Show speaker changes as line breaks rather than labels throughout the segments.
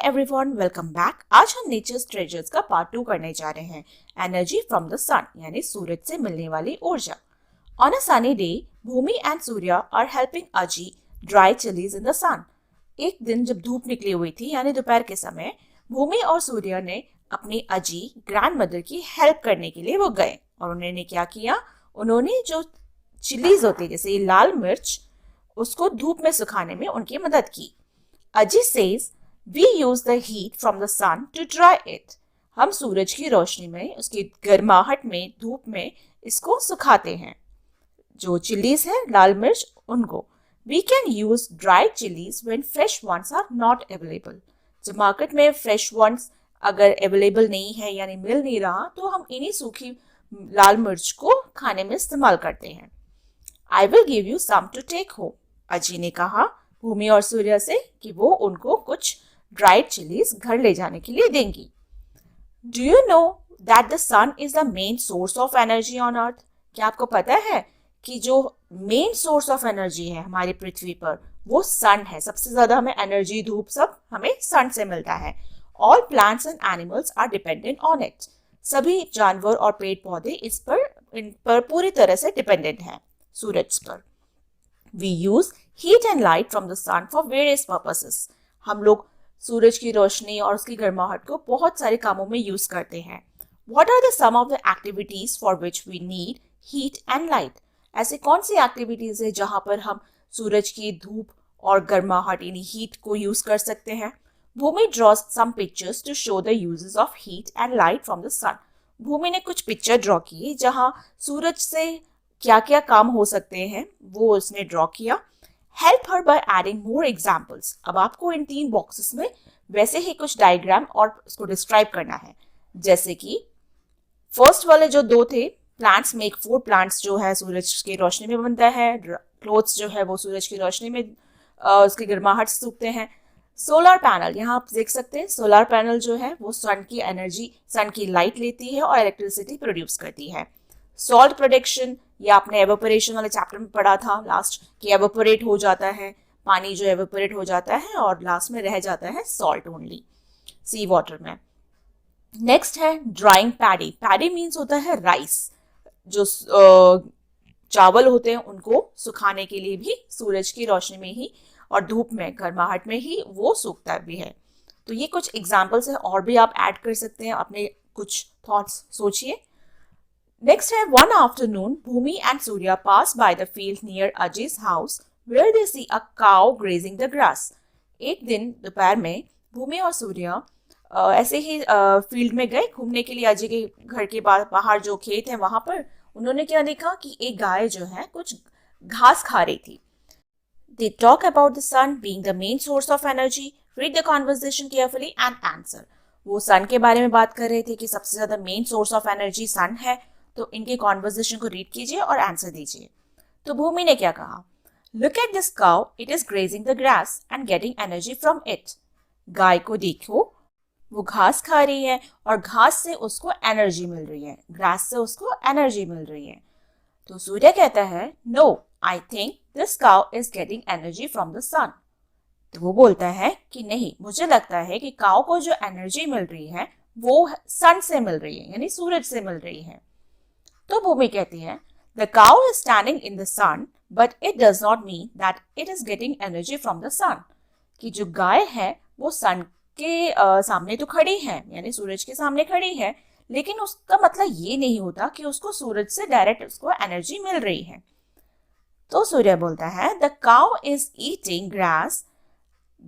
Everyone, welcome back. आज हम natures treasures का पार्ट 2 करने जा रहे हैं। एनर्जी फ्रॉम द सन, यानी सूरज से मिलने वाली ऊर्जा। On a sunny day, Bhumi and Surya are helping Ajji dry chillies in the sun. एक दिन जब धूप निकली हुई थी, यानी दोपहर के समय, भूमि और सूर्य ने अपनी अजी ग्रैंड मदर की हेल्प करने के लिए वो गए। और उन्होंने क्या किया, उन्होंने जो चिलीज होती जैसे ये लाल मिर्च, उसको धूप में सुखाने में उनकी मदद की। अजी says, we use the heat from the sun to dry it. हम सूरज की रोशनी में, उसकी गर्माहट में, धूप में इसको सुखाते हैं। जो चिलीज है, लाल मिर्च, उनको we can use dried chilies when fresh ones are not available. जब मार्केट में फ्रेश ones अगर अवेलेबल नहीं है यानी मिल नहीं रहा, तो हम इन्हीं सूखी लाल मिर्च को खाने में इस्तेमाल करते हैं। I will give you some to take home. अजी ने कहा भूमि और सूर्य से कि वो उनको कुछ ड्राइड चिलीज घर ले जाने के लिए देंगी। Do you know that the sun is the main source of energy on earth? क्या आपको पता है कि जो मेन सोर्स ऑफ एनर्जी है हमारी पृथ्वी पर, वो सन है। सबसे ज्यादा हमें एनर्जी, धूप, सब हमें सन से मिलता है। All plants and animals are dependent on it. सभी जानवर और पेड़ पौधे इन पर पूरी तरह से डिपेंडेंट हैं, सूरज पर। We use heat and light from the sun for various purposes. हम लोग सूरज की रोशनी और उसकी गर्माहट को बहुत सारे कामों में यूज करते हैं। What are the some of the activities for which we need heat and light? ऐसे कौन सी एक्टिविटीज है जहां पर हम सूरज की धूप और गर्माहट यानी हीट को यूज कर सकते हैं? भूमि draws some pictures to show the uses of heat and light from the sun. भूमि ने कुछ पिक्चर ड्रॉ की जहां सूरज से क्या क्या काम हो सकते हैं वो उसने ड्रॉ किया। Help her by adding more examples. अब आपको इन 3 बॉक्सेस में वैसे ही कुछ डायग्राम और उसको डिस्क्राइब करना है। जैसे कि फर्स्ट वाले जो 2 थे, प्लांट्स मेक फूड। प्लांट्स जो है सूरज की रोशनी में बनता है। क्लोथ्स जो है वो सूरज की रोशनी में उसकी गर्माहट से सूखते हैं। सोलर पैनल, यहाँ आप देख सकते हैं, सोलर पैनल जो है वो सन की एनर्जी, सन की लाइट लेती है और इलेक्ट्रिसिटी प्रोड्यूस करती है। सॉल्ट प्रोडक्शन, ये आपने एवोपरेशन वाले चैप्टर में पढ़ा था लास्ट, कि एवोपरेट हो जाता है पानी, जो एवोपरेट हो जाता है और लास्ट में रह जाता है सॉल्ट ओनली सी वाटर में। नेक्स्ट है ड्राइंग पैडी। पैडी मीन्स होता है राइस। जो चावल होते हैं उनको सुखाने के लिए भी सूरज की रोशनी में ही और धूप में, गर्माहट में ही वो सूखता भी है। तो ये कुछ एग्जाम्पल्स है, और भी आप ऐड कर सकते हैं, अपने कुछ थॉट्स सोचिए। Next है one afternoon, Bhumi and Surya pass by the field near Ajay's house where they see a cow grazing the grass. एक दिन दोपहर में भूमि और सूर्य ऐसे ही फील्ड में गए घूमने के लिए। अजय के घर के बाहर जो खेत है वहां पर उन्होंने क्या देखा कि एक गाय जो है कुछ घास खा रही थी। They talk about the sun being the main source of energy. Read the conversation carefully and answer. वो सन के बारे में बात कर रहे थे कि सबसे ज्यादा main source of energy sun है। तो इनके कॉन्वर्सेशन को रीड कीजिए और आंसर दीजिए। तो भूमि ने क्या कहा, look at this cow, it is grazing the grass and getting energy from it. गाय को देखो, वो घास खा रही है और घास से उसको एनर्जी मिल रही है, ग्रास से उसको एनर्जी मिल रही है। तो सूर्य कहता है, no, I think this cow is getting energy from the sun. तो वो बोलता है कि नहीं, मुझे लगता है कि काउ को जो एनर्जी मिल रही है वो सन से मिल रही है, यानी सूरज से मिल रही है। तो भूमि कहती है, the cow is standing in the sun but it does not mean that it is getting energy from the sun. कि जो गाय है वो सन के सामने तो खड़ी है, यानी सूरज के सामने खड़ी है, लेकिन उसका मतलब ये नहीं होता कि उसको सूरज से डायरेक्ट उसको एनर्जी मिल रही है। तो सूर्य बोलता है, the cow is eating grass,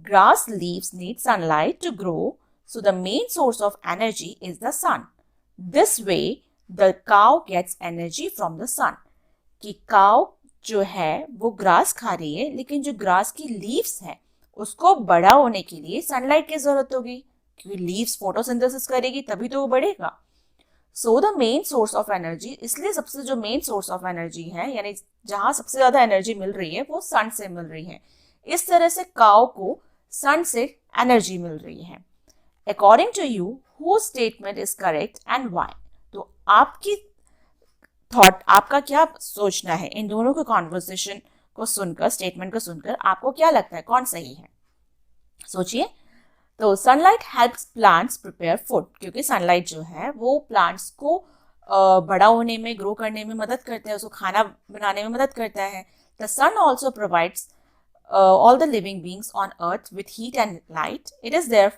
grass leaves need sunlight to grow, so the main source of energy is the sun. This way The cow gets energy from the sun. कि cow जो है वो ग्रास खा रही है, लेकिन जो grass की लीव्स है उसको बड़ा होने के लिए सनलाइट की जरूरत होगी, क्योंकि लीव्स फोटोसिंथेसिस करेगी तभी तो वो बढ़ेगा। सो the main source of energy, इसलिए सबसे जो मेन सोर्स ऑफ एनर्जी है, यानी जहां सबसे ज्यादा एनर्जी मिल रही है वो सन से मिल रही है। इस तरह से काउ को सन से एनर्जी मिल रही है। According to you, who statement is correct and why? तो आपकी थॉट, आपका क्या सोचना है इन दोनों के कॉन्वर्सेशन को सुनकर, स्टेटमेंट को सुनकर आपको क्या लगता है कौन सही है? सोचिए। तो sunlight helps plants prepare food, क्योंकि सनलाइट जो है वो प्लांट्स को बड़ा होने में, ग्रो करने में मदद करता है, उसको खाना बनाने में मदद करता है. The sun also provides all the living beings on earth with heat and light. It is their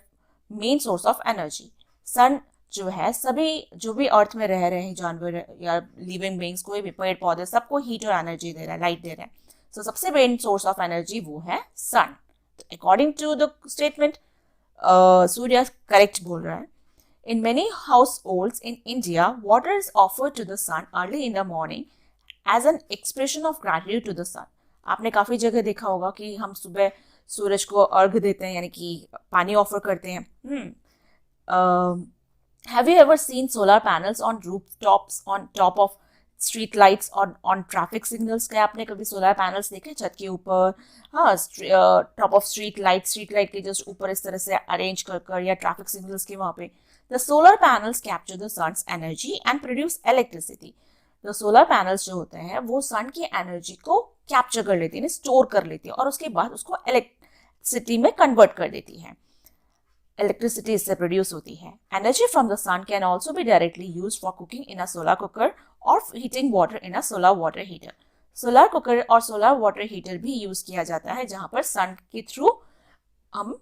main source of energy. सन जो है सभी जो भी अर्थ में रह रहे हैं जानवर या लिविंग बींग्स, कोई भी पेड़ पौधे, सबको हीट और एनर्जी दे रहा है, लाइट दे रहा है. सो सबसे मेन सोर्स ऑफ एनर्जी वो है sun. According to the statement Surya correct बोल रहा है. In many households in India, water is offered to the sun early in the morning as an expression of gratitude to the sun. आपने काफ़ी जगह देखा होगा कि हम सुबह सूरज को अर्घ देते हैं, यानी कि पानी ऑफर करते हैं. Have you ever seen solar panels on rooftops, on top of street lights, on traffic signals? क्या आपने कभी सोलर पैनल्स देखे छत के ऊपर? हाँ, टॉप ऑफ स्ट्रीट लाइट के जस्ट ऊपर इस तरह से अरेंज कर या ट्रैफिक सिग्नल्स के वहाँ पे. The solar panels capture the sun's energy and produce electricity. तो सोलर पैनल्स जो होते हैं वो सन की एनर्जी को कैप्चर कर लेती है, स्टोर कर लेती है और उसके बाद उसको इलेक्ट्रिसिटी में कन्वर्ट कर देती है. इलेक्ट्रिसिटी इससे प्रोड्यूस होती है. Energy from the sun can also be directly use for cooking in a solar cooker और heating water in a solar water heater. Solar cooker और सोलर वाटर हीटर भी यूज किया जाता है जहां पर सन के थ्रू हम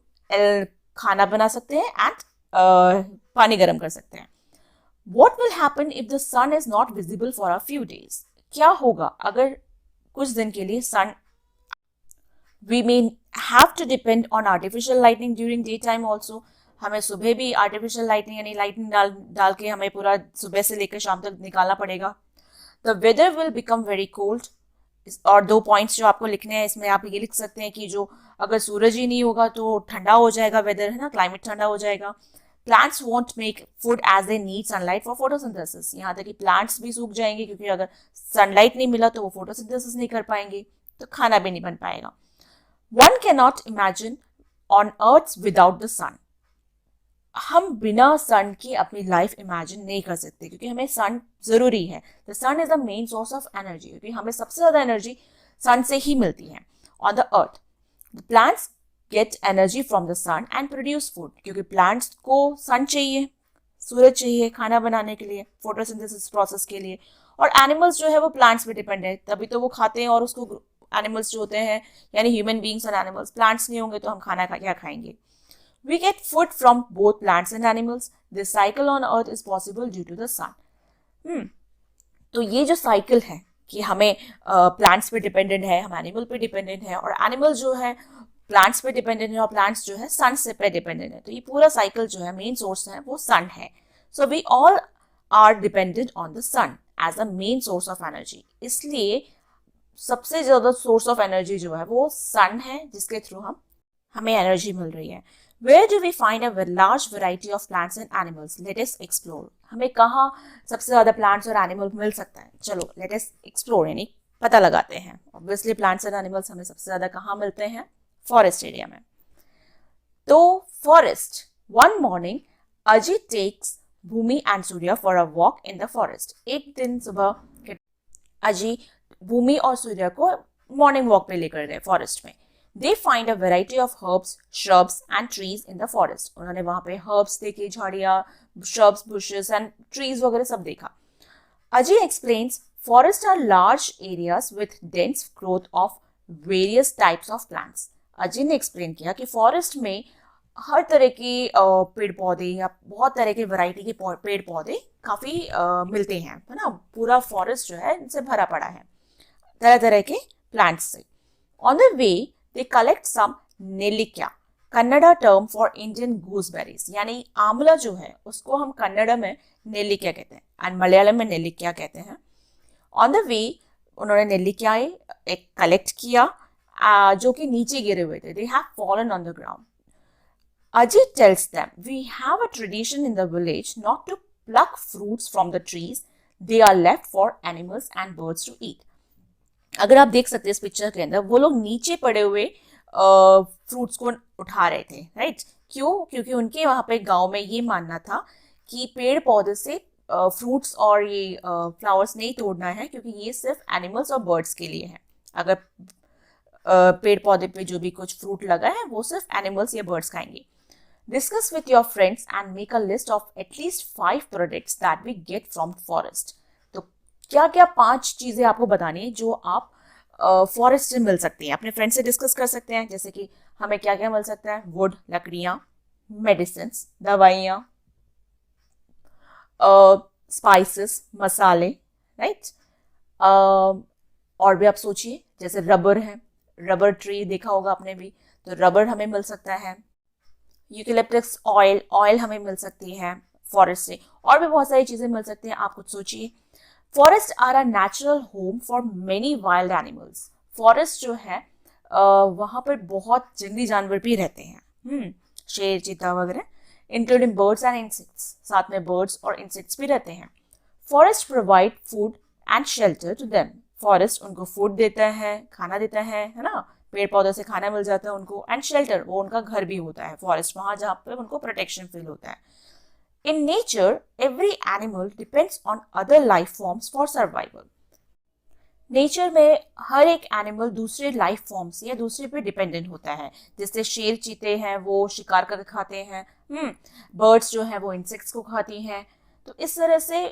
खाना बना सकते हैं एंड पानी गर्म कर सकते हैं. What will happen if the sun is not visible for a few days? क्या होगा अगर कुछ दिन के लिए सन, we may have to depend on artificial lighting during daytime also. हमें सुबह भी artificial lighting यानी लाइटिंग डाल के हमें पूरा सुबह से लेकर शाम तक निकालना पड़ेगा. The weather will become very cold. और 2 पॉइंट्स जो आपको लिखने हैं इसमें आप ये लिख सकते हैं कि जो अगर सूरज ही नहीं होगा तो ठंडा हो जाएगा वेदर, है ना, क्लाइमेट ठंडा हो जाएगा. Plants won't make food as they need sunlight for photosynthesis. यहाँ तक कि प्लांट्स भी सूख जाएंगे क्योंकि अगर सनलाइट नहीं मिला तो वो फोटोसिंथेसिस नहीं कर पाएंगे, तो खाना भी नहीं बन पाएगा. One cannot imagine on Earth without the sun. हम बिना सन की अपनी लाइफ इमेजिन नहीं कर सकते क्योंकि हमें सन जरूरी है. The sun is the main source of energy, क्योंकि हमें सबसे ज्यादा एनर्जी सन से ही मिलती है on the earth. The plants get energy from the sun and produce food, क्योंकि प्लांट्स को सन चाहिए, सूरज चाहिए खाना बनाने के लिए, फोटोसिंथेसिस प्रोसेस के लिए. और एनिमल्स जो है वो प्लांट्स पे डिपेंड है, तभी तो वो खाते हैं. और उसको एनिमल्स जो होते हैं यानी ह्यूमन बींग्स और एनिमल्स, प्लांट्स नहीं होंगे तो हम खाना क्या खाएंगे. We get food from both plants and animals. This cycle on earth is possible due to the sun. तो ये जो साइकिल है कि हमें प्लांट्स पे डिपेंडेंट है, हम एनिमल पे डिपेंडेंट है, और एनिमल जो है प्लांट्स पे डिपेंडेंट है, और प्लांट्स जो है सन से पे डिपेंडेंट है. तो ये पूरा साइकिल जो है मेन सोर्स है वो सन है. So we all are dependent on the sun as a main source of energy. इसलिए सबसे ज्यादा सोर्स ऑफ एनर्जी जो है वो सन है, जिसके थ्रू हमें एनर्जी मिल रही है. Where do we find a large variety of plants and animals? Let us explore. हमें कहाँ सबसे ज़्यादा plants और animals मिल सकता है? चलो let us explore, यानी पता लगाते हैं. Obviously plants and animals हमें सबसे ज़्यादा कहाँ मिलते हैं? Forest area में. तो forest. One morning, Ajit takes Bhumi and Surya for a walk in the forest. एक दिन सुबह अजी भूमि और सूर्य को मॉर्निंग वॉक पे लेकर गए फॉरेस्ट में. They find a variety of herbs, shrubs and trees in the forest. उन्होंने वहाँ पे herbs देखे, झाड़ियाँ, shrubs, bushes and trees वगैरह सब देखा. Ajay explains, forests are large areas with dense growth of various types of plants. Ajay ने explain किया कि फॉरेस्ट में हर तरह के पेड़ पौधे या बहुत तरह के वैरायटी के पेड़ पौधे काफ़ी मिलते हैं, है ना. पूरा फॉरेस्ट जो है इनसे भरा पड़ा है तरह तरह के प्लांट्स से. On the way they collect some नेल्लिका, Kannada term for Indian gooseberries, यानी आंवला जो है उसको हम कन्नड़ा में नेल्लिका कहते हैं एंड मलयालम में नेल्लिका कहते हैं. ऑन द वे उन्होंने नेल्लिकाएं एक कलेक्ट किया जो कि नीचे गिरे हुए थे. They have fallen on the ground. Ajit tells them, we have a tradition in the village not to pluck fruits from the trees, they are left for animals and birds to eat. अगर आप देख सकते हैं इस picture के अंदर वो लोग नीचे पड़े हुए फ्रूट्स को उठा रहे थे, राइट. क्यों? क्योंकि उनके वहाँ पे गांव में ये मानना था कि पेड़ पौधे से फ्रूट्स और ये फ्लावर्स नहीं तोड़ना है, क्योंकि ये सिर्फ एनिमल्स और बर्ड्स के लिए है. अगर पेड़ पौधे पे जो भी कुछ फ्रूट लगा है वो सिर्फ एनिमल्स या बर्ड्स खाएंगे. Discuss with your friends and make a list of at least 5 products that we get from forest. तो क्या क्या 5 चीजें आपको बतानी है जो आप फॉरेस्ट से मिल सकती हैं, अपने फ्रेंड से डिस्कस कर सकते हैं, जैसे कि हमें क्या क्या मिल सकता है, वुड लकड़ियाँ, मेडिसिन दवाइयाँ, स्पाइसेस मसाले, राइट। और भी आप सोचिए, जैसे रबर है, रबर ट्री देखा होगा आपने भी, तो रबर हमें मिल सकता है। यूकेलिप्टस ऑयल, ऑयल हमें मिल सकती है फॉरेस्ट से, और भी बहुत सारी चीजें मिल सकती हैं। आप कुछ सोचिए। Forest are a natural home for many wild animals. Forest जो है वहां पर बहुत जंगली जानवर भी रहते हैं, शेर चीता वगैरह, इंक्लूडिंग बर्ड्स एंड इंसेक्ट्स। साथ में बर्ड्स और इंसेक्ट्स भी रहते हैं। Forest provide food and shelter to them. Forest उनको फूड देता है, खाना देता है ना, पेड़ पौधों से खाना मिल जाता है उनको, एंड शेल्टर, वो उनका घर भी होता है फॉरेस्ट, वहां जहाँ पे उनको प्रोटेक्शन फील होता है। In nature every animal depends on other life forms for survival. Nature में हर एक एनिमल दूसरे लाइफ फॉर्म से या दूसरे पे डिपेंडेंट होता है। जैसे शेर चीते हैं वो शिकार करके खाते हैं, बर्ड्स जो है वो इंसेक्ट्स को खाती हैं। तो इस तरह से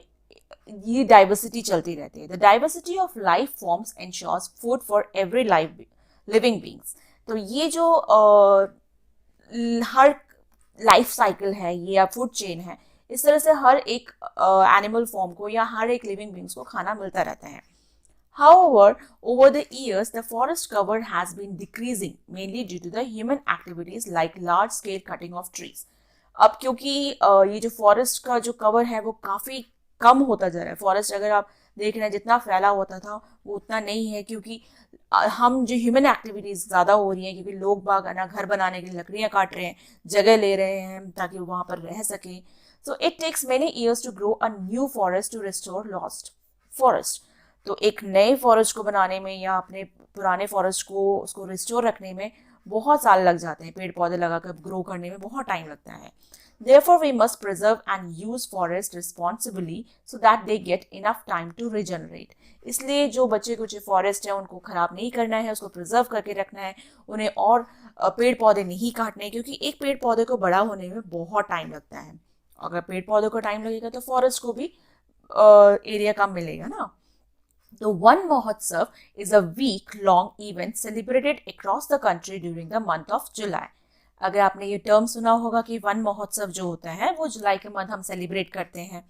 ये डाइवर्सिटी चलती रहती है। The diversity of life forms ensures food for every life living beings. तो ये जो हर लाइफ साइकिल है ये या फूड चेन है, इस तरह से हर एक एनिमल फॉर्म को या हर एक लिविंग बींग्स को खाना मिलता रहता है। However, over the years, the forest cover has been decreasing, mainly due to the human activities like large-scale cutting of trees. अब क्योंकि ये जो फॉरेस्ट का जो कवर है वो काफ़ी कम होता जा रहा है। फॉरेस्ट अगर आप देख रहे हैं जितना फैला होता था वो उतना नहीं है, क्योंकि हम जो ह्यूमन एक्टिविटीज़ ज़्यादा हो रही हैं, क्योंकि लोग बाग ना घर बनाने के लिए लकड़ियाँ काट रहे हैं, जगह ले रहे हैं ताकि वो वहाँ पर रह सकें। So it takes many years to grow a new forest to restore lost forest. तो एक नए फॉरेस्ट को बनाने में या अपने पुराने फॉरेस्ट को उसको रिस्टोर रखने में बहुत साल लग जाते हैं, पेड़ पौधे लगाकर ग्रो करने में बहुत टाइम लगता है। Therefore, we must preserve and use forest responsibly so that they get enough time to regenerate. इसलिए जो बचे कुछ फॉरेस्ट है उनको खराब नहीं करना है, उसको प्रिजर्व करके रखना है, उन्हें और पेड़ पौधे नहीं काटने, क्योंकि एक पेड़ पौधे को बड़ा होने में बहुत टाइम लगता है। अगर पेड़ पौधे को टाइम लगेगा तो फॉरेस्ट को भी एरिया कम मिलेगा ना। The Van Mahotsav is a week-long event celebrated across the country during the month of July. अगर आपने ये टर्म सुना होगा कि वन महोत्सव जो होता है वो जुलाई के मंथ हम सेलिब्रेट करते हैं।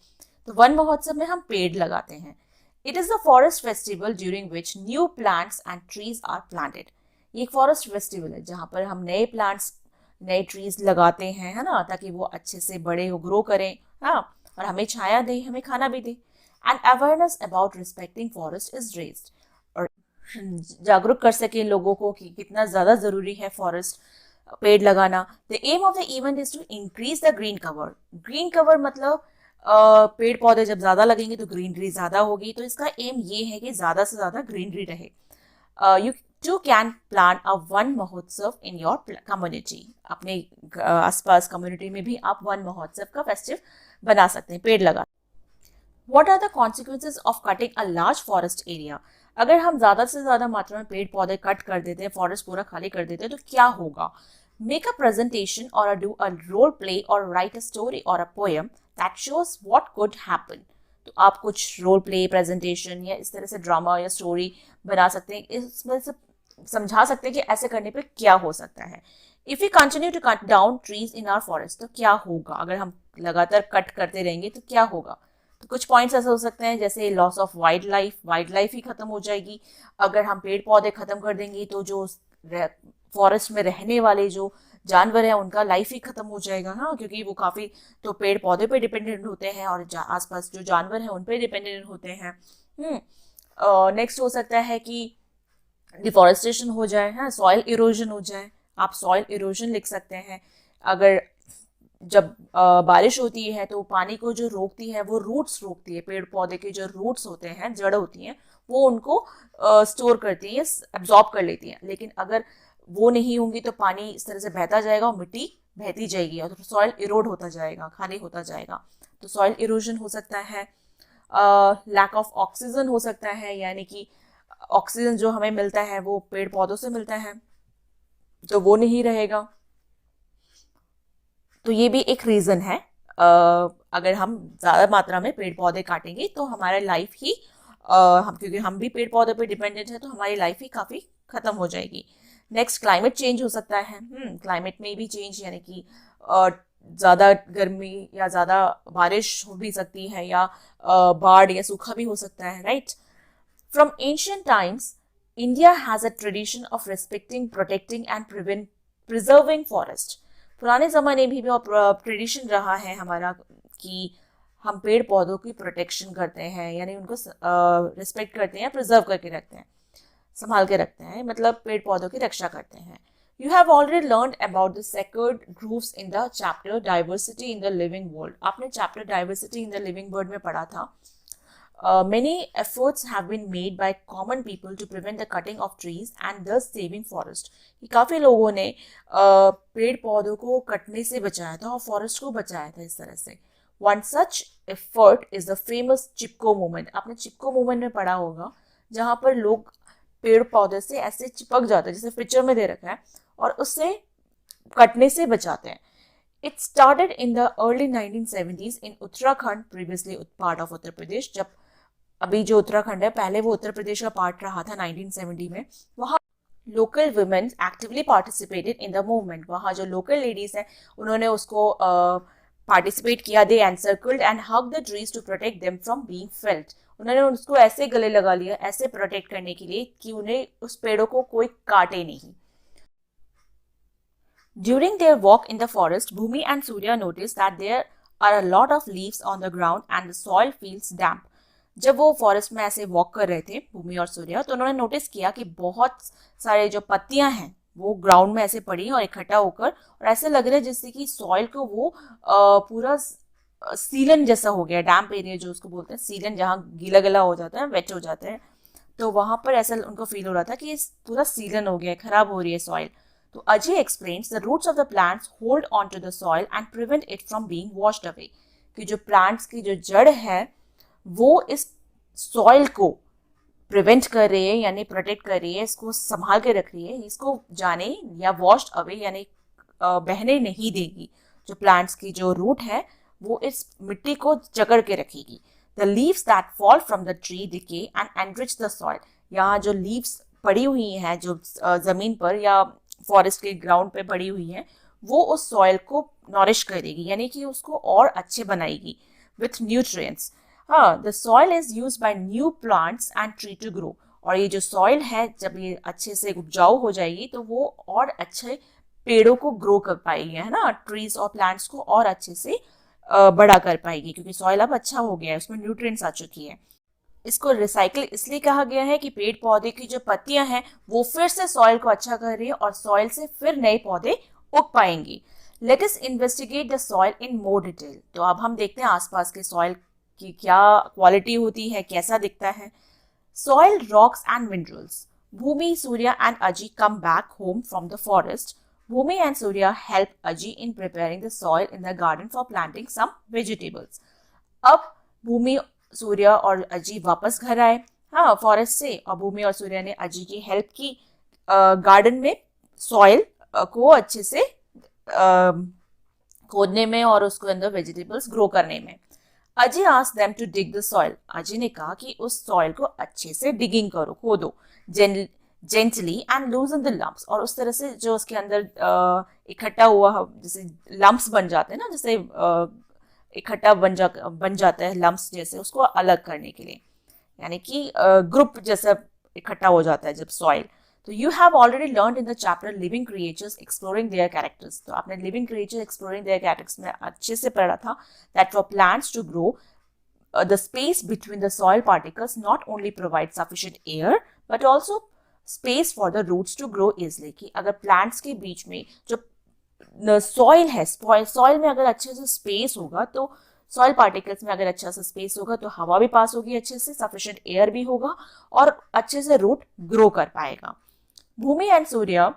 तो वन महोत्सव में हम पेड़ लगाते हैं। It is the forest festival during which new plants and trees are planted. ये एक फॉरेस्ट फेस्टिवल है जहाँ पर हम नए प्लांट्स नए ट्रीज लगाते हैं, है ना, ताकि वो अच्छे से बड़े हो, ग्रो करें, हाँ, और हमें छाया दे, हमें खाना भी दे। And awareness about respecting forest is raised, और जागरूक कर सके लोगों को कि कितना ज़्यादा ज़रूरी है फॉरेस्ट पेड़ लगाना। The aim of the event is to increase the green cover. Green cover मतलब पेड़ पौधे जब ज़्यादा लगेंगे तो ग्रीनरी ज़्यादा होगी, तो इसका एम ये है कि ज़्यादा से ज़्यादा ग्रीनरी रहे। You too can plan a Van Mahotsav in your community. अपने आसपास कम्युनिटी में भी आप वन महोत्सव का फेस्टिव बना सकते हैं, पेड़ लगा। What are the consequences of cutting a large forest area? अगर हम ज़्यादा से ज़्यादा मात्रा में पेड़ पौधे कट कर देते हैं, फॉरेस्ट पूरा खाली कर देते हैं, तो क्या होगा? Make a presentation or do a role play or write a story or a poem that shows what could happen. तो आप कुछ रोल प्ले, प्रेजेंटेशन या इस तरह से ड्रामा या स्टोरी बना सकते हैं, इसमें से समझा सकते हैं कि ऐसे करने पे क्या हो सकता है। If we continue to cut down trees in our forest, तो क्या होगा? अगर हम लगातार कट करते रहेंगे तो क्या होगा? तो कुछ पॉइंट्स ऐसे हो सकते हैं जैसे लॉस ऑफ वाइल्ड लाइफ ही खत्म हो जाएगी। अगर हम पेड़ पौधे खत्म कर देंगे तो जो फॉरेस्ट में रहने वाले जो जानवर हैं उनका लाइफ ही खत्म हो जाएगा, हाँ, क्योंकि वो काफ़ी तो पेड़ पौधे पे डिपेंडेंट होते हैं और आसपास जो जानवर हैं उन पे डिपेंडेंट होते हैं। नेक्स्ट हो सकता है कि डिफॉरेस्टेशन हो जाए, हाँ, सॉइल इरोजन हो जाए। आप सॉइल इरोजन लिख सकते हैं। अगर जब बारिश होती है तो पानी को जो रोकती है वो रूट्स रोकती है, पेड़ पौधे के जो रूट्स होते हैं, जड़ होती हैं, वो उनको स्टोर करती हैं, एब्जॉर्ब कर लेती हैं। लेकिन अगर वो नहीं होंगी तो पानी इस तरह से बहता जाएगा और मिट्टी बहती जाएगी और सॉइल इरोड होता जाएगा, खाली होता जाएगा। तो सॉइल इरोजन हो सकता है। लैक ऑफ ऑक्सीजन हो सकता है, यानी कि ऑक्सीजन जो हमें मिलता है वो पेड़ पौधों से मिलता है, तो वो नहीं रहेगा। तो ये भी एक रीज़न है। अगर हम ज़्यादा मात्रा में पेड़ पौधे काटेंगे तो हमारा लाइफ ही हम, क्योंकि हम भी पेड़ पौधों पे डिपेंडेंट है, तो हमारी लाइफ ही काफ़ी ख़त्म हो जाएगी। नेक्स्ट, क्लाइमेट चेंज हो सकता है। क्लाइमेट में भी चेंज, यानी कि ज़्यादा गर्मी या ज़्यादा बारिश हो भी सकती है, या बाढ़ या सूखा भी हो सकता है, right. From ancient times India has a tradition of respecting, protecting and preserving forest. पुराने ज़माने में भी ट्रेडिशन रहा है हमारा कि हम पेड़ पौधों की प्रोटेक्शन करते हैं, यानी उनको रिस्पेक्ट करते हैं, प्रिजर्व करके रखते हैं, संभाल के रखते हैं, मतलब पेड़ पौधों की रक्षा करते हैं। You have already learned about the sacred groves in the chapter Diversity in the Living World. आपने chapter Diversity in the Living World में पढ़ा था। Many efforts have been made by common people to prevent the cutting of trees and thus saving forest. कि काफ़ी लोगों ने पेड़ पौधों को कटने से बचाया था और फॉरेस्ट को बचाया था इस तरह से। One such effort is the famous Chipko movement. आपने चिपको मूवमेंट में पढ़ा होगा, जहाँ पर लोग पेड़ पौधे से ऐसे चिपक जाते हैं, जैसे पिक्चर में दे रखा है, और उससे कटने से बचाते हैं। It started in the early 1970s in Uttarakhand, previously part of Uttar Pradesh. जब अभी जो उत्तराखंड है, पहले वो उत्तर प्रदेश का पार्ट रहा था 1970 में। वहाँ local women actively participated in the movement. वहाँ जो लोकल लेडीज हैं, उन्होंने उसको पार्टिसिपेट किया। They encircled and hug the trees to protect them from being felled. उन्होंने उसको ऐसे गले लगा लिया, ऐसे प्रोटेक्ट करने के लिए कि उन्हें उस पेड़ों को कोई काटे नहीं। During their walk in the forest, Bhumi and Surya noticed that there are a lot of leaves on the ground and the soil feels damp. जब वो फॉरेस्ट में ऐसे वॉक कर रहे थे, भूमि और सूर्या, तो उन्होंने नोटिस किया कि बहुत सारे जो पत्तियां हैं वो ग्राउंड में ऐसे पड़ी हैं और इकट्ठा होकर, और ऐसे लग रहा है जैसे कि सॉइल को वो पूरा सीलन जैसा हो गया। डैम्प एरिया जो उसको बोलते हैं, सीलन, जहाँ गीला गला हो जाता है, वेट हो जाता है, तो वहां पर ऐसा उनको फील हो रहा था कि पूरा सीलन हो गया है, खराब हो रही है सॉइल। तो Ajay explains the roots of the plants hold on to the soil and prevent it from being washed away. कि जो प्लांट्स की जो जड़ है वो इस सॉइल को प्रिवेंट कर रही है, यानी प्रोटेक्ट कर रही है, इसको संभाल के रख रही है, इसको जाने या वॉश्ड अवे यानी बहने नहीं देगी। जो प्लांट्स की जो रूट है वो इस मिट्टी को जकड़ के रखेगी। The leaves that fall from the tree decay and enrich the soil. यहाँ जो लीव्स पड़ी हुई हैं जो जमीन पर या फॉरेस्ट के ग्राउंड पे पड़ी हुई है, वो उस सॉइल को नॉरिश करेगी, यानी कि उसको और अच्छे बनाएगी विथ न्यूट्रिएंट्स। हाँ, the soil is used by new plants and tree to grow. और ये जो सॉइल है, जब ये अच्छे से उपजाऊ हो जाएगी तो वो और अच्छे पेड़ों को ग्रो कर पाएगी, है ना, ट्रीज और प्लांट्स को और अच्छे से बड़ा कर पाएगी, क्योंकि सॉइल अब अच्छा हो गया है, उसमें न्यूट्रिएंट्स आ चुकी है। इसको रिसाइकिल इसलिए कहा गया है कि पेड़ पौधे की जो पत्तियां हैं वो फिर से सॉइल को अच्छा कर रही है और सॉइल से फिर नए पौधे उग पाएंगी। Let us investigate the soil in more detail. तो अब हम देखते हैं आसपास के सॉइल की क्या क्वालिटी होती है, कैसा दिखता है। Soil, rocks and minerals. Bhumi, Surya and Aji come back home from the forest. Bhumi and Surya help Aji in preparing the soil in the garden for planting some vegetables. अब भूमि, सूर्या और अजी वापस घर आए, हाँ, फॉरेस्ट से, और भूमि और सूर्या ने अजी की हेल्प की गार्डन में सॉइल को अच्छे से खोदने में और उसके अंदर वेजिटेबल्स ग्रो करने में। Ajji asked them to dig the soil. Ajji ने कहा कि उस सॉइल को अच्छे से डिगिंग करो, खोदो, जेंटली एंड लूजन द लम्प्स, और उस तरह से जो उसके अंदर इकट्ठा हुआ जैसे लम्प्स बन जाते हैं ना, जैसे इकट्ठा बन जाता है लम्प्स जैसे, उसको अलग करने के लिए, यानी कि ग्रुप जैसा इकट्ठा हो जाता है जब सॉइल। तो you have already learn in the chapter living creatures exploring their characters. तो आपने living creatures exploring their characters में अच्छे से पढ़ा था that for plants to grow the space between the soil particles not only provides sufficient air but also space for the roots to grow easily। कि अगर plants के बीच में जो सॉइल है, सॉइल में अगर अच्छे से स्पेस होगा, तो सॉइल पार्टिकल्स में अगर अच्छा सा स्पेस होगा तो हवा भी पास होगी अच्छे से, सफिशिएंट एयर भी होगा और अच्छे से रूट ग्रो कर पाएगा। Bhumi and Surya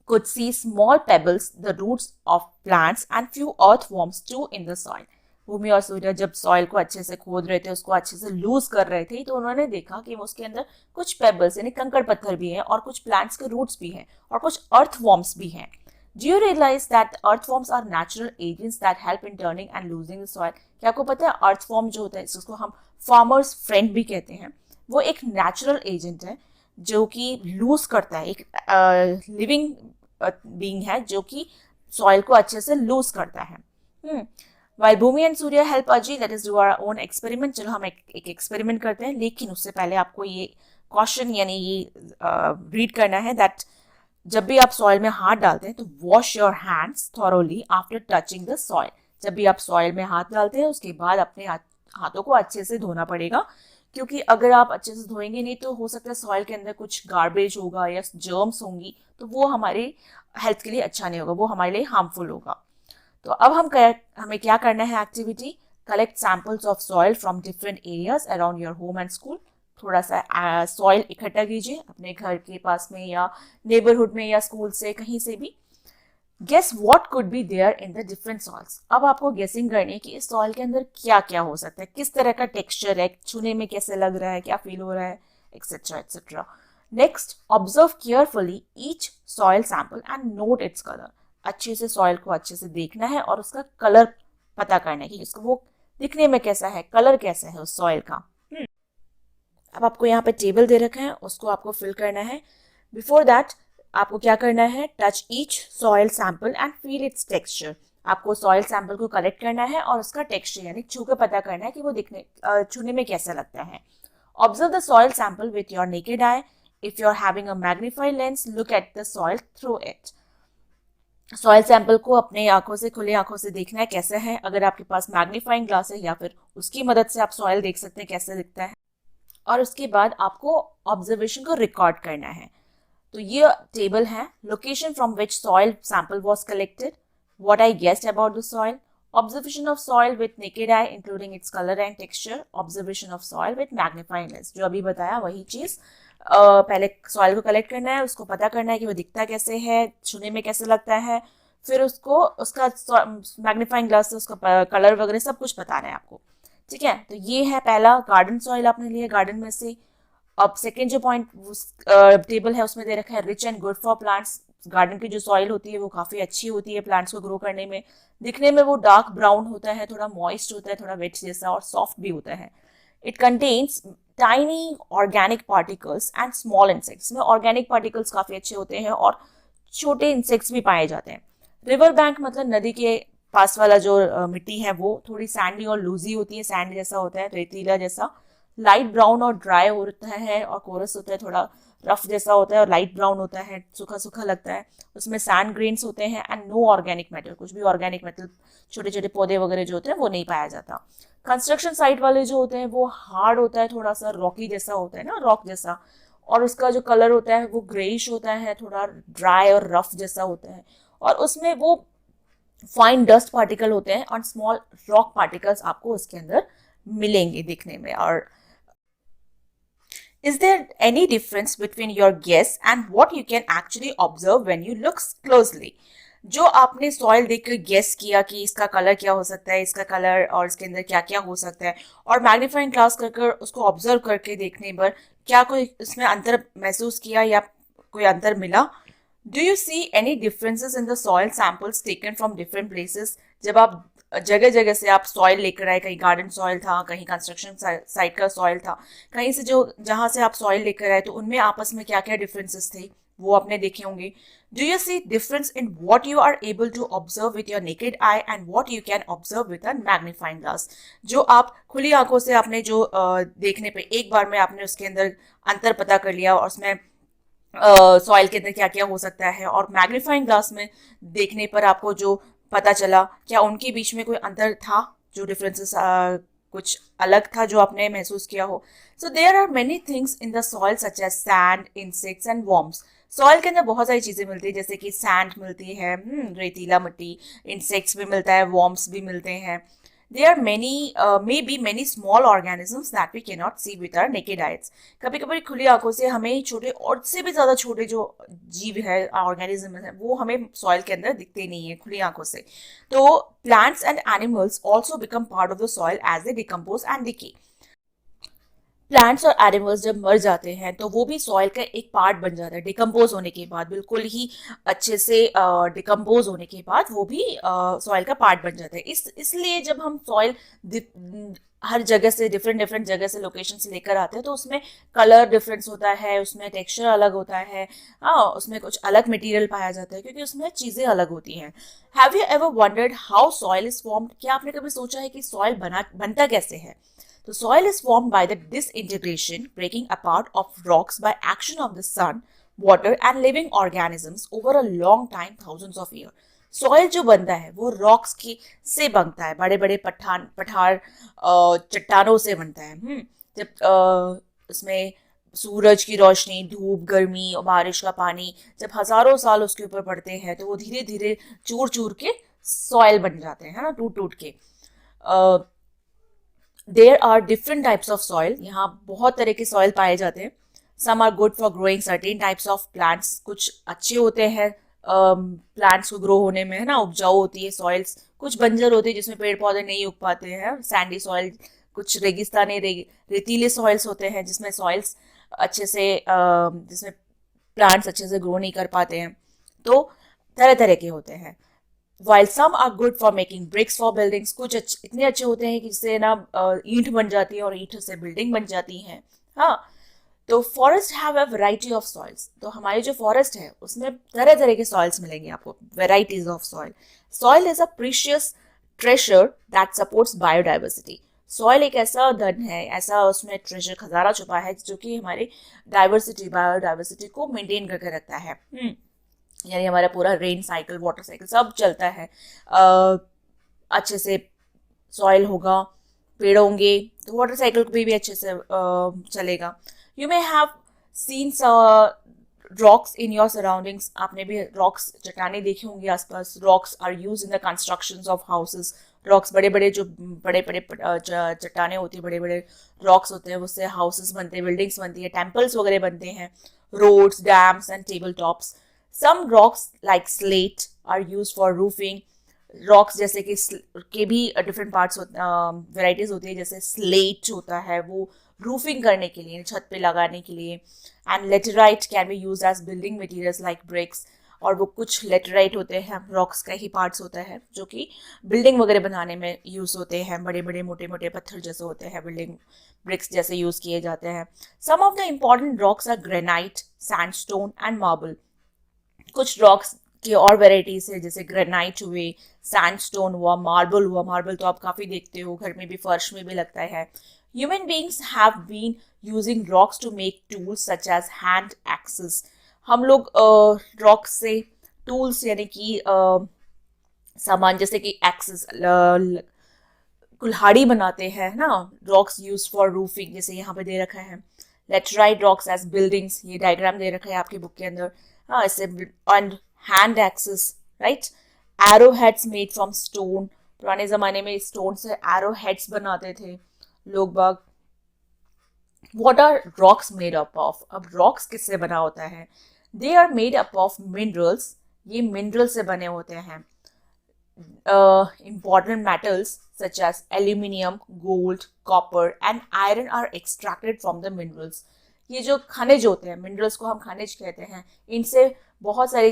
could see small pebbles, the roots of plants and few earthworms too in the soil। भूमि और सूर्य जब सॉइल को अच्छे से खोद रहे थे, उसको अच्छे से लूज कर रहे थे, तो उन्होंने देखा कि उसके अंदर कुछ पेबल्स यानी कंकड़ पत्थर भी हैं और कुछ प्लांट्स के रूट्स भी हैं और कुछ अर्थवॉर्म्स भी हैं। Do you realize that earthworms are natural agents that help in turning and losing the soil? क्या आपको पता है अर्थफॉर्म जो होता है जिसको हम फार्मर्स फ्रेंड भी कहते हैं, वो एक नेचुरल एजेंट है जो कि लूज करता है, एक लिविंग बीइंग है जो कि सॉइल को अच्छे से लूज करता है. While Bhumi and Surya help Aji, let us do our own experiment. चलो हम एक एक्सपेरिमेंट करते हैं, लेकिन उससे पहले आपको ये कॉशन यानी ये रीड करना है दैट जब भी आप सॉइल में हाथ डालते हैं तो wash your hands thoroughly after touching the soil. जब भी आप सॉइल में हाथ डालते हैं उसके बाद अपने हाथों को अच्छे से धोना पड़ेगा, क्योंकि अगर आप अच्छे से धोएंगे नहीं तो हो सकता है सॉइल के अंदर कुछ गार्बेज होगा या जर्म्स होंगी, तो वो हमारे हेल्थ के लिए अच्छा नहीं होगा, वो हमारे लिए हार्मफुल होगा. तो अब हमें क्या करना है activity, collect samples of soil from different areas around your home and school. थोड़ा सा सॉइल इकट्ठा कीजिए अपने घर के पास में या नेबरहुड में या स्कूल से कहीं से भी. Guess what could be there in the different soils. अब आपको गेसिंग करनी है कि इस सॉइल के अंदर क्या क्या हो सकता है, किस तरह का टेक्सचर है, छूने में कैसे लग रहा है, क्या फील हो रहा है, etcetera etcetera. Next, observe carefully each soil sample and note its colour. अच्छे से सॉइल को अच्छे से देखना है और उसका कलर पता करना है कि इसको वो दिखने में कैसा है, कलर कैसा है उस सॉइल का. अब आपको यहाँ पे टेबल दे रखा है, उसको आपको फिल करना है. बिफोर दैट आपको क्या करना है, touch each soil sample and feel it's texture. आपको सॉइल सैंपल को कलेक्ट करना है और उसका टेक्सचर यानी छू के पता करना है कि वो दिखने छूने में कैसा लगता है. Observe the soil sample with your naked eye. If you are having a magnified lens, look at the soil through it. Soil sample को अपने आंखों से, खुली आंखों से देखना है कैसा है. अगर आपके पास मैग्नीफाइंग ग्लास है या फिर उसकी मदद से आप सॉइल देख सकते हैं कैसे दिखता है. और उसके बाद आपको ऑब्जर्वेशन को रिकॉर्ड करना है. तो ये टेबल है, location from which soil sample was collected, what I guessed about the soil, observation of soil with naked eye including its colour and texture, observation of soil with magnifying lens. जो अभी बताया वही चीज. पहले soil को collect करना है, उसको पता करना है कि वो दिखता कैसे है, छूने में कैसे लगता है, फिर उसको उसका मैग्नीफाइंग ग्लास से उसका कलर वगैरह सब कुछ बताना है आपको. ठीक है, तो ये है पहला गार्डन सॉइल आपने लिया गार्डन में से. अब सेकेंड जो पॉइंट टेबल है उसमें दे रखा है rich and good for plants. Garden की जो सॉइल होती है वो काफी अच्छी होती है प्लांट्स को ग्रो करने में. दिखने में वो डार्क ब्राउन होता है, थोड़ा मॉइस्ट होता है, थोड़ा वेट जैसा और सॉफ्ट भी होता है. It contains tiny organic particles and small insects. में ऑर्गेनिक पार्टिकल्स काफी अच्छे होते हैं और छोटे इंसेक्ट्स भी पाए जाते हैं. रिवर बैंक मतलब नदी के पास वाला जो मिट्टी है वो थोड़ी सैंडी और लूजी होती है, सैंड जैसा होता है, रेतीला जैसा. लाइट ब्राउन और ड्राई होता है और कोरस होता है थोड़ा रफ जैसा होता है और लाइट ब्राउन होता है, सूखा सूखा लगता है. उसमें सैंड ग्रेन्स होते हैं एंड नो ऑर्गेनिक मैटर. कुछ भी ऑर्गेनिक मैटर, छोटे छोटे पौधे वगैरह जो होते हैं वो नहीं पाया जाता. कंस्ट्रक्शन साइट वाले जो होते हैं वो हार्ड होता है, थोड़ा सा रॉकी जैसा होता है ना, रॉक जैसा. और उसका जो कलर होता है वो ग्रेइश होता है, थोड़ा ड्राई और रफ जैसा होता है. और उसमें वो फाइन डस्ट पार्टिकल होते हैं और स्मॉल रॉक पार्टिकल्स आपको उसके अंदर मिलेंगे दिखने में. और is there any difference between your guess and what you can actually observe when you look closely? जो आपने सॉइल देखकर गेस किया कि इसका कलर क्या हो सकता है, इसका कलर और इसके अंदर क्या क्या हो सकता है, और मैग्नीफाइंग ग्लास कर उसको ऑब्जर्व करके देखने पर क्या कोई इसमें अंतर महसूस किया या कोई अंतर मिला? Do you see any differences in the soil samples taken from different places? जब आप जगह जगह से आप सॉइल लेकर आए, कहीं गार्डन सॉइल था, कहीं कंस्ट्रक्शन साइट का सॉइल था, कहीं से जो जहां से आप सॉइल लेकर आए, तो उनमें आपस में क्या क्या डिफरेंसेस थे वो आपने देखे होंगे. Do you see difference in what you are able to observe with your naked eye and what you can observe with a magnifying glass? जो आप खुली आंखों से आपने जो देखने पे एक बार में आपने उसके अंदर अंतर पता कर लिया और उसमें सॉइल के अंदर क्या क्या हो सकता है, और मैग्नीफाइंग ग्लास में देखने पर आपको जो पता चला, क्या उनके बीच में कोई अंतर था, जो डिफरेंसेस कुछ अलग था जो आपने महसूस किया हो? So there are many things in the soil such as sand, insects and worms. Soil के अंदर बहुत सारी चीजें मिलती है, जैसे कि सैंड मिलती है, रेतीला मिट्टी, इंसेक्ट्स भी मिलता है, वॉर्म्स भी मिलते हैं. There are maybe many small organisms that we cannot see with our naked eyes. कभी कभी खुली आंखों से हमें छोटे और से भी ज्यादा छोटे जो जीव है, ऑर्गेनिज्म है, वो हमें सॉइल के अंदर दिखते नहीं है खुली आंखों से. तो plants and animals also become part of the soil as they decompose and decay. Plants और एनिमल्स जब मर जाते हैं तो वो भी सॉइल का एक पार्ट बन जाता है, डिकम्पोज होने के बाद, बिल्कुल ही अच्छे से डिकम्पोज होने के बाद वो भी सॉइल का पार्ट बन जाता है। इसलिए जब हम सॉइल हर जगह से डिफरेंट डिफरेंट जगह से लोकेशन से लेकर आते हैं तो उसमें कलर डिफरेंस होता है, उसमें टेक्सचर अलग होता है, हाँ उसमें कुछ अलग मटेरियल पाया जाता है क्योंकि उसमें चीज़ें अलग होती हैं। Have you ever wondered how soil is formed? क्या आपने कभी सोचा है कि सॉइल बनता कैसे है? The soil is formed by the disintegration, breaking apart of rocks by action of the sun, water and living organisms over a long time, thousands of years. Soil जो बनता है वो रॉक्स की से बनता है, बड़े बड़े पठार चट्टानों से बनता है। जब उसमें सूरज की रोशनी, धूप, गर्मी और बारिश का पानी जब हजारों साल उसके ऊपर पड़ते हैं तो वो धीरे धीरे चूर चूर के सॉइल बन जाते हैं ना, टूट टूट के। There are different types of soil, यहाँ बहुत तरह के सॉइल पाए जाते हैं। Some are good for growing certain types of plants, कुछ अच्छे होते हैं प्लांट्स को ग्रो होने में, है ना, उपजाऊ होती है सॉइल्स। कुछ बंजर होती है जिसमें पेड़ पौधे नहीं उग पाते हैं, सैंडी सॉइल। कुछ रेगिस्तानी रेतीले सॉइल्स होते हैं जिसमें सॉइल्स अच्छे से जिसमें प्लांट्स अच्छे से ग्रो नहीं कर पाते हैं। तो तरह तरह के होते हैं। While some are good for making bricks for buildings, कुछ इतने अच्छे होते हैं कि जिससे ना ईंट बन जाती है और ईंट से बिल्डिंग बन जाती है। हाँ, तो forest have a variety of soils, तो हमारी जो फॉरेस्ट है उसमें तरह तरह के सॉइल्स मिलेंगे आपको, varieties of soil. Soil is a precious treasure that supports biodiversity. Soil एक ऐसा धन है, ऐसा उसमें ट्रेजर खजाना छुपा है जो कि हमारी बायोडाइवर्सिटी को मेंटेन करके रखता है। यानी हमारा पूरा रेन साइकिल, वाटर साइकिल सब चलता है। अच्छे से सॉइल होगा, पेड़ होंगे तो वाटर साइकिल भी अच्छे से चलेगा। You may have seen rocks in your surroundings, आपने भी रॉक्स, चट्टाने देखी होंगी आसपास। Rocks are use in the construction of houses. Rocks बड़े बड़े जो बड़े बड़े चट्टाने होती है, बड़े बड़े रॉक्स होते हैं, उससे हाउसेज बनते हैं, बिल्डिंग्स बनती है, टेम्पल्स वगैरह बनते हैं, roads, dams and table tops. Some rocks like slate are used for roofing. Rocks जैसे कि के भी डिफरेंट पार्ट्स वेराइटीज होती है, जैसे स्लेट होता है वो रूफिंग करने के लिए, छत पे लगाने के लिए। And laterite can be use as building materials like bricks, और वो कुछ लेटेराइट होते हैं, रॉक्स का ही पार्ट्स होता है जो कि बिल्डिंग वगैरह बनाने में यूज होते हैं। बड़े बड़े मोटे मोटे पत्थर जैसे होते हैं, बिल्डिंग ब्रिक्स जैसे यूज किए जाते हैं। Some of the important rocks are granite, sandstone and marble. कुछ रॉक्स की और वेराइटीज है, जैसे ग्रेनाइट हुए, सैंडस्टोन हुआ, मार्बल हुआ। मार्बल तो आप काफी देखते हो, घर में भी, फर्श में भी लगता है। Human beings have been using rocks to make tools such as hand axes. हम लोग रॉक्स से टूल्स यानी कि सामान जैसे कि एक्सेस, कुल्हाड़ी बनाते हैं ना। रॉक्स यूज फॉर रूफिंग, जैसे यहाँ पे दे रखा है लेटराइट रॉक्स एज बिल्डिंग्स, ये डायग्राम दे रखा है आपकी बुक के अंदर। हाँ, इससे and hand axes, right. Arrow heads made from stone, पुराने जमाने में स्टोन से एरो हेड्स बनाते थे लोग बाग। What are rocks made up of? अब रॉक्स किससे बना होता है? They are made up of minerals, ये मिनरल से बने होते हैं। important metals such as aluminium, gold, copper and iron are extracted from the minerals. ये जो खनिज होते हैं, मिनरल्स को हम खनिज कहते हैं, इनसे बहुत सारे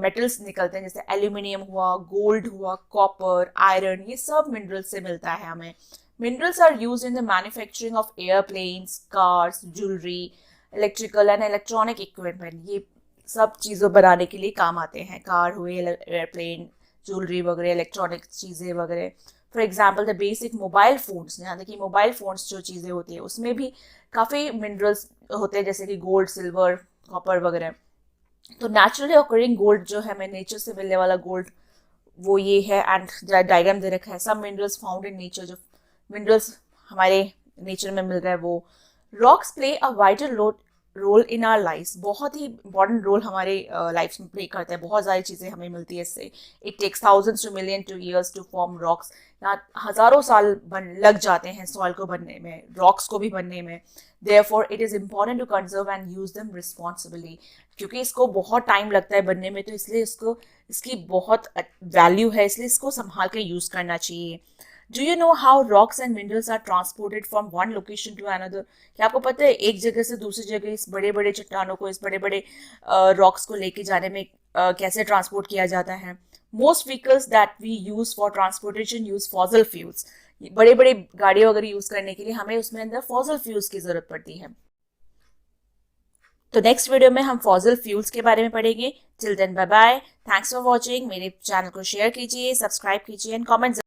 मेटल्स निकलते हैं, जैसे एल्यूमिनियम हुआ, गोल्ड हुआ, कॉपर, आयरन, ये सब मिनरल्स से मिलता है हमें। Minerals are use in the manufacturing of airplanes, cars, jewellery, electrical and electronic equipment. ये सब चीज़ों बनाने के लिए काम आते हैं, कार हुए, एयरप्लेन, ज्वेलरी वगैरह, इलेक्ट्रॉनिक चीज़ें वगैरह। For example the basic mobile phones, यहाँ देखिए मोबाइल फोन्स जो चीज़ें होती है उसमें भी काफ़ी मिनरल्स होते हैं, जैसे कि गोल्ड, सिल्वर, कॉपर वगैरह। तो नेचुरली ऑकरिंग गोल्ड जो है, हमें नेचर से मिलने वाला गोल्ड, वो ये है। एंड डायग्राम दे रखा है, सब मिनरल्स फाउंड इन नेचर, जो मिनरल्स हमारे नेचर में मिल रहा है वो। Rocks play a vital role in our life, बहुत ही इंपॉर्टेंट रोल हमारे लाइफ में प्ले करता है, बहुत सारी चीज़ें हमें मिलती है इससे। It takes thousands to million to years to form rocks, यहाँ हज़ारों साल लग जाते हैं सॉइल को बनने में, रॉक्स को भी बनने में। Therefore it is important to conserve and use them responsibly, क्योंकि इसको बहुत टाइम लगता है बनने में, तो इसलिए इसकी बहुत वैल्यू है, इसलिए इसको संभाल के यूज़ करना चाहिए। Do you know how rocks and minerals are transported from one location to another? क्या आपको पता है एक जगह से दूसरी जगह इस बड़े बड़े चट्टानों को, इस बड़े बड़े रॉक्स को लेके जाने में कैसे ट्रांसपोर्ट किया जाता है? Most vehicles that we use for transportation use fossil fuels. बड़े बड़े गाड़ियां अगर यूज करने के लिए हमें उसमें अंदर फॉसिल फ्यूल्स की जरूरत पड़ती है। तो नेक्स्ट वीडियो में हम फॉसिल फ्यूल्स के बारे में पढ़ेंगे। Till then bye bye, thanks for watching. मेरे चैनल को शेयर कीजिए, सब्सक्राइब कीजिए एंड कमेंट